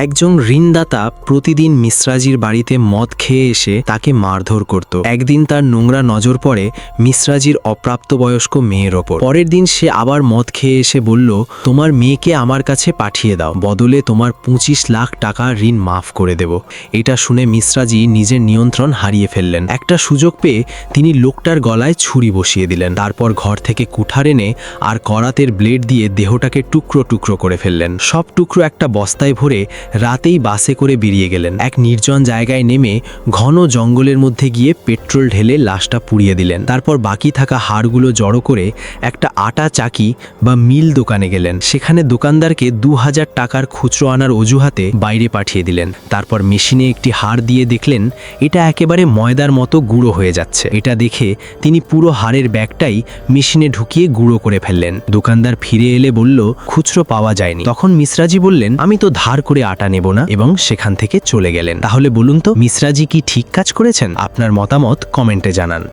একজন ঋণদাতা প্রতিদিন মিশ্রাজির বাড়িতে মদ খেয়ে এসে তাকে মারধর করত। একদিন তার নোংরা নজর পড়ে মিশ্রাজির অপ্রাপ্তবয়স্ক মেয়ের ওপর। পরের দিন সে আবার মদ খেয়ে এসে বলল, তোমার মেয়েকে আমার কাছে পাঠিয়ে দাও, বদলে তোমার 25 লাখ টাকা ঋণ মাফ করে দেব। এটা শুনে মিশ্রাজি নিজের নিয়ন্ত্রণ হারিয়ে ফেললেন। একটা সুযোগ পেয়ে তিনি লোকটার গলায় ছুরি বসিয়ে দিলেন। তারপর ঘর থেকে কুঠার এনে আর করাতের ব্লেড দিয়ে দেহটাকে টুকরো টুকরো করে ফেললেন। সব টুকরো একটা বস্তায় ভরে রাতেই বাসে করে বেরিয়ে গেলেন। এক নির্জন জায়গায় নেমে ঘন জঙ্গলের মধ্যে গিয়ে পেট্রোল ঢেলে লাশটা পুড়িয়ে দিলেন। তারপর বাকি থাকা হাড়গুলো জড়ো করে একটা আটা চাকি বা মিল দোকানে গেলেন। সেখানে দোকানদারকে 2000 টাকার খুচরো আনার অজুহাতে বাইরে পাঠিয়ে দিলেন। তারপর মেশিনে একটি হাড় দিয়ে দেখলেন এটা একেবারে ময়দার মতো গুঁড়ো হয়ে যাচ্ছে। এটা দেখে তিনি পুরো হাড়ের ব্যাগটাই মেশিনে ঢুকিয়ে গুঁড়ো করে ফেললেন। দোকানদার ফিরে এলে বলল, খুচরো পাওয়া যায়নি। তখন মিশ্রাজি বললেন, আমি তো ধার করে আটা নেব না, এবং সেখান থেকে চলে গেলেন। তাহলে বলুন তো, মিশ্রাজি কি ঠিক কাজ করেছেন? আপনার মতামত কমেন্টে জানান।